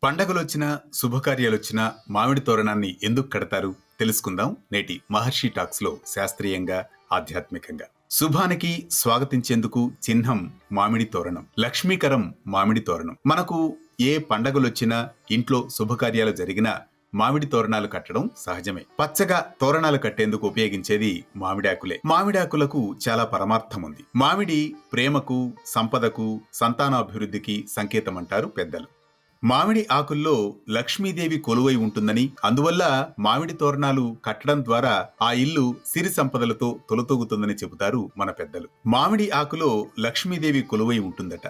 పండగలొచ్చినా, శుభకార్యాలొచ్చినా మామిడి తోరణాన్ని ఎందుకు కడతారు? తెలుసుకుందాం నేటి మహర్షి టాక్స్‌లో శాస్త్రీయంగా, ఆధ్యాత్మికంగా. శుభానికి స్వాగతించేందుకు చిహ్నం మామిడి తోరణం. లక్ష్మీకరం మామిడి తోరణం. మనకు ఏ పండగలొచ్చినా, ఇంట్లో శుభకార్యాలు జరిగినా మామిడి తోరణాలు కట్టడం సహజమే. పచ్చగా తోరణాలు కట్టేందుకు ఉపయోగించేది మామిడాకులే. మామిడాకులకు చాలా పరమార్థం ఉంది. మామిడి ప్రేమకు, సంపదకు, సంతానాభివృద్ధికి సంకేతమంటారు పెద్దలు. మామిడి ఆకుల్లో లక్ష్మీదేవి కొలువై ఉంటుందని, అందువల్ల మామిడి తోరణాలు కట్టడం ద్వారా ఆ ఇల్లు సిరి సంపదలతో తొలతూగుతుందని చెబుతారు మన పెద్దలు. మామిడి ఆకులో లక్ష్మీదేవి కొలువై ఉంటుందట.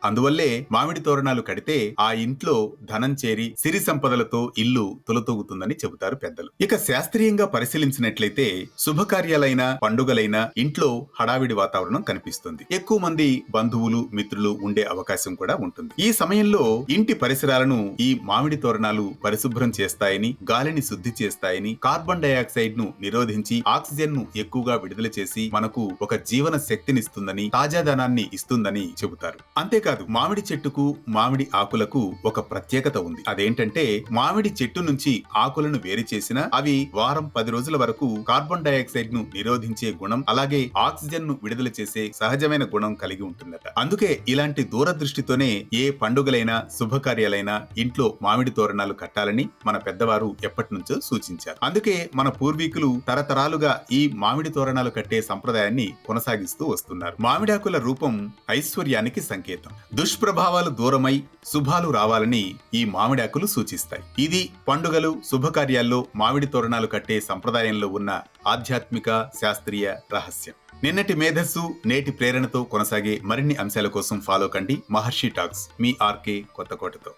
అందువల్లే మామిడి తోరణాలు కడితే ఆ ఇంట్లో ధనం చేరి సిరి సంపదలతో ఇల్లు తొలతూగుతుందని చెబుతారు పెద్దలు. ఇక శాస్త్రీయంగా పరిశీలించినట్లయితే శుభకార్యాలైన, పండుగలైన ఇంట్లో హడావిడి వాతావరణం కనిపిస్తుంది. ఎక్కువ మంది బంధువులు, మిత్రులు ఉండే అవకాశం కూడా ఉంటుంది. ఈ సమయంలో ఇంటి పరిసరాలను ఈ మామిడి తోరణాలు పరిశుభ్రం చేస్తాయని, గాలిని శుద్ధి చేస్తాయని, కార్బన్ డయాక్సైడ్ ను నిరోధించి ఆక్సిజన్ ను ఎక్కువగా విడుదల చేసి మనకు ఒక జీవన శక్తినిస్తుందని, తాజాదనాన్ని ఇస్తుందని చెబుతారు. అంతేకాదు, మామిడి చెట్టుకు, మామిడి ఆకులకు ఒక ప్రత్యేకత ఉంది. అదేంటంటే మామిడి చెట్టు నుంచి ఆకులను వేరు చేసిన అవి వారం 10 రోజుల వరకు కార్బన్ డయాక్సైడ్ ను నిరోధించే గుణం, అలాగే ఆక్సిజన్ ను విడుదల చేసే సహజమైన గుణం కలిగి ఉంటుందట. అందుకే ఇలాంటి దూరదృష్టితోనే ఏ పండుగలైనా, శుభకార్యాలైనా ఇంట్లో మామిడి తోరణాలు కట్టాలని మన పెద్దవారు ఎప్పటి నుంచో సూచించారు. అందుకే మన పూర్వీకులు తరతరాలుగా ఈ మామిడి తోరణాలు కట్టే సంప్రదాయాన్ని కొనసాగిస్తూ వస్తున్నారు. మామిడాకుల రూపం ఐశ్వర్యానికి సంకేతం. దుష్ప్రభావాలు దూరమై శుభాలు రావాలని ఈ మామిడాకులు సూచిస్తాయి. ఇది పండుగలు, శుభకార్యాల్లో మామిడి తోరణాలు కట్టే సంప్రదాయంలో ఉన్న ఆధ్యాత్మిక, శాస్త్రీయ రహస్యం. నిన్నటి మేధస్సు, నేటి ప్రేరణతో కొనసాగే మరిన్ని అంశాల కోసం ఫాలో కండి మహర్షి టాక్స్. మీ ఆర్కే కొత్తకోటతో.